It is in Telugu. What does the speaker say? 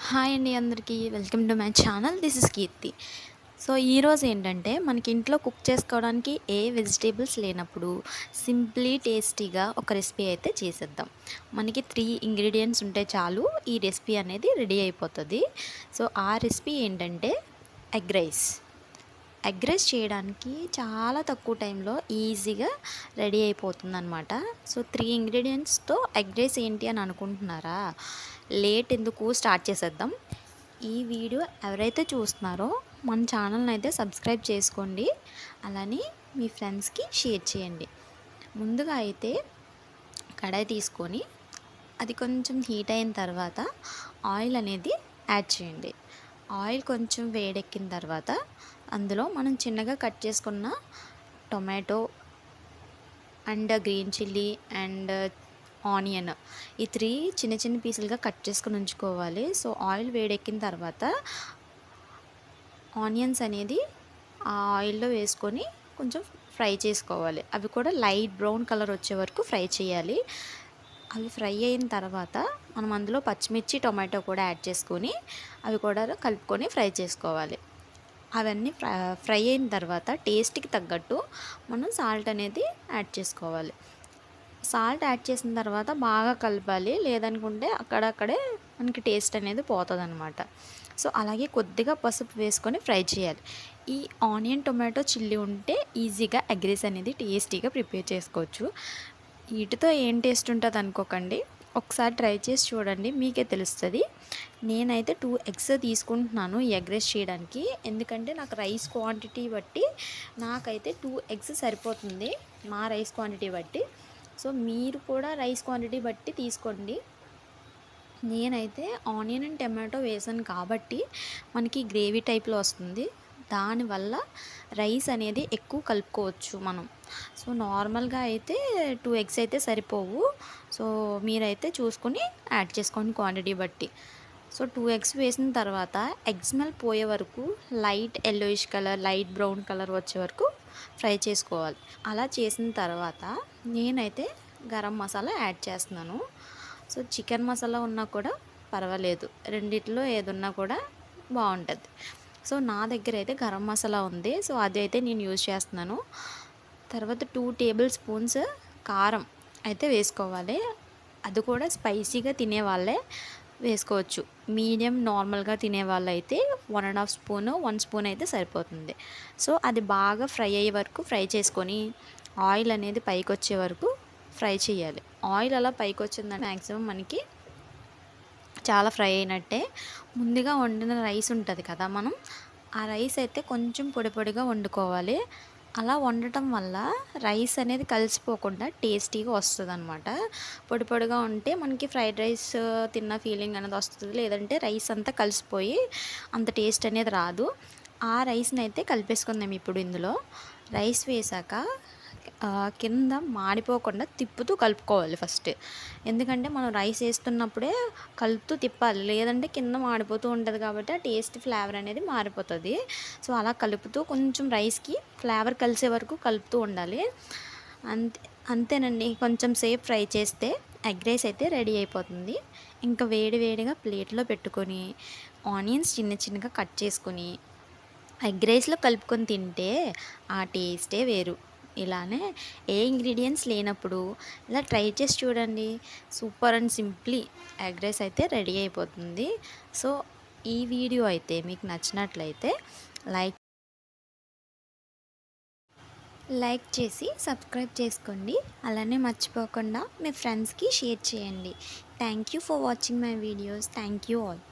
హాయ్ అండి అందరికీ welcome to my channel. This is Keerthi. So ఈరోజు ఏంటంటే మనకి ఇంట్లో కుక్ చేసుకోవడానికి ఏ వెజిటేబుల్స్ లేనప్పుడు సింప్లీ టేస్టీగా ఒక రెసిపీ అయితే చేసేద్దాం. మనకి 3 ఇంగ్రీడియంట్స్ ఉంటే చాలు ఈ రెసిపీ అనేది రెడీ అయిపోతుంది. సో ఆ రెసిపీ ఏంటంటే ఎగ్ రైస్. ఎగ్ రైస్ చేయడానికి చాలా తక్కువ టైంలో ఈజీగా రెడీ అయిపోతుందన్నమాట. సో 3 ఇంగ్రీడియంట్స్తో ఎగ్ రైస్ ఏంటి అని అనుకుంటున్నారా? లేట్ ఎందుకు, స్టార్ట్ చేసేద్దాం. ఈ వీడియో ఎవరైతే చూస్తున్నారో మన ఛానల్ని అయితే సబ్స్క్రైబ్ చేసుకోండి, అలానే మీ ఫ్రెండ్స్కి షేర్ చేయండి. ముందుగా అయితే కడాయి తీసుకొని అది కొంచెం హీట్ అయిన తర్వాత ఆయిల్ అనేది యాడ్ చేయండి. ఆయిల్ కొంచెం వేడెక్కిన తర్వాత అందులో మనం చిన్నగా కట్ చేసుకున్న tomato and green chilli and onion, ఈ 3 చిన్న చిన్న పీసులుగా కట్ చేసుకుని ఉంచుకోవాలి. సో ఆయిల్ వేడెక్కిన తర్వాత ఆనియన్స్ అనేది ఆ ఆయిల్లో వేసుకొని కొంచెం ఫ్రై చేసుకోవాలి. అవి కూడా లైట్ బ్రౌన్ కలర్ వచ్చే వరకు ఫ్రై చేయాలి. అవి ఫ్రై అయిన తర్వాత మనం అందులో పచ్చిమిర్చి, టొమాటో కూడా యాడ్ చేసుకొని అవి కూడా కలుపుకొని ఫ్రై చేసుకోవాలి. అవన్నీ ఫ్రై అయిన తర్వాత టేస్ట్కి తగ్గట్టు మనం సాల్ట్ అనేది యాడ్ చేసుకోవాలి. సాల్ట్ యాడ్ చేసిన తర్వాత బాగా కలపాలి, లేదనుకుంటే అక్కడక్కడే మనకి టేస్ట్ అనేది పోతుందన్నమాట. సో అలాగే కొద్దిగా పసుపు వేసుకొని ఫ్రై చేయాలి. ఈ ఆనియన్, టొమాటో, చిల్లీ ఉంటే ఈజీగా ఎగ్ రైస్ అనేది టేస్టీగా ప్రిపేర్ చేసుకోవచ్చు. వీటితో ఏం టేస్ట్ ఉంటుంది అనుకోకండి, ఒకసారి ట్రై చేసి చూడండి, మీకే తెలుస్తుంది. నేనైతే 2 ఎగ్స్ తీసుకుంటున్నాను ఈ ఎగ్ రైస్ చేయడానికి, ఎందుకంటే నాకు రైస్ క్వాంటిటీ బట్టి నాకైతే 2 ఎగ్స్ సరిపోతుంది, మా రైస్ క్వాంటిటీ బట్టి. సో మీరు కూడా రైస్ క్వాంటిటీ బట్టి తీసుకోండి. నేనైతే ఆనియన్ అండ్ టమాటో వేసాను కాబట్టి మనకి గ్రేవీ టైప్లో వస్తుంది, దానివల్ల రైస్ అనేది ఎక్కువ కలుపుకోవచ్చు మనం. సో నార్మల్గా అయితే 2 ఎగ్స్ అయితే సరిపోవు. సో మీరైతే చూసుకొని యాడ్ చేసుకోండి క్వాంటిటీ బట్టి. సో 2 ఎగ్స్ వేసిన తర్వాత ఎగ్ స్మెల్ పోయే వరకు light yellowish colour, light brown colour వచ్చే వరకు ఫ్రై చేసుకోవాలి. అలా చేసిన తర్వాత నేనైతే గరం మసాలా యాడ్ చేస్తున్నాను. సో చికెన్ మసాలా ఉన్నా కూడా పర్వాలేదు, రెండిట్లో ఏదున్నా కూడా బాగుంటుంది. సో నా దగ్గర అయితే గరం మసాలా ఉంది, సో అది అయితే నేను యూజ్ చేస్తున్నాను. తర్వాత 2 టేబుల్ స్పూన్స్ కారం అయితే వేసుకోవాలి. అది కూడా స్పైసీగా తినే వాళ్ళే వేసుకోవచ్చు. మీడియం నార్మల్గా తినే వాళ్ళు అయితే 1.5 స్పూన్, 1 స్పూన్ అయితే సరిపోతుంది. సో అది బాగా ఫ్రై అయ్యే వరకు ఫ్రై చేసుకొని ఆయిల్ అనేది పైకి వచ్చే వరకు ఫ్రై చేయాలి. ఆయిల్ అలా పైకి వచ్చిందంటే మ్యాక్సిమం మనకి చాలా ఫ్రై అయినట్టే. ముందుగా వండిన రైస్ ఉంటుంది కదా, మనం ఆ రైస్ అయితే కొంచెం పొడి పొడిగా వండుకోవాలి. అలా వండటం వల్ల రైస్ అనేది కలిసిపోకుండా టేస్టీగా వస్తుంది అనమాట. పొడి పొడిగా ఉంటే మనకి ఫ్రైడ్ రైస్ తిన్న ఫీలింగ్ అనేది వస్తుంది, లేదంటే రైస్ అంతా కలిసిపోయి అంత టేస్ట్ అనేది రాదు. ఆ రైస్ని అయితే కలిపేసుకుందాం. ఇప్పుడు ఇందులో రైస్ వేసాక కింద మాడిపోకుండా తిప్పుతూ కలుపుకోవాలి ఫస్ట్, ఎందుకంటే మనం రైస్ వేస్తున్నప్పుడే కలుపుతూ తిప్పాలి, లేదంటే కింద మాడిపోతూ ఉంటుంది కాబట్టి ఆ టేస్ట్, ఫ్లేవర్ అనేది మారిపోతుంది. సో అలా కలుపుతూ కొంచెం రైస్కి ఫ్లేవర్ కలిసే వరకు కలుపుతూ ఉండాలి. అంతేనండి, కొంచెం సేపు ఫ్రై చేస్తే ఎగ్ రైస్ అయితే రెడీ అయిపోతుంది. ఇంకా వేడి వేడిగా ప్లేట్లో పెట్టుకొని ఆనియన్స్ చిన్న చిన్నగా కట్ చేసుకొని ఎగ్ రైస్లో కలుపుకొని తింటే ఆ టేస్టే వేరు. ఇలానే ఏ ఇంగ్రీడియంట్స్ లేనప్పుడు ఇలా ట్రై చేసి చూడండి, super and simply egg rice అయితే రెడీ అయిపోతుంది. సో ఈ వీడియో అయితే మీకు నచ్చినట్లయితే లైక్ చేసి సబ్స్క్రైబ్ చేసుకోండి, అలానే మర్చిపోకుండా మీ ఫ్రెండ్స్కి షేర్ చేయండి. Thank you for watching my videos. Thank you all.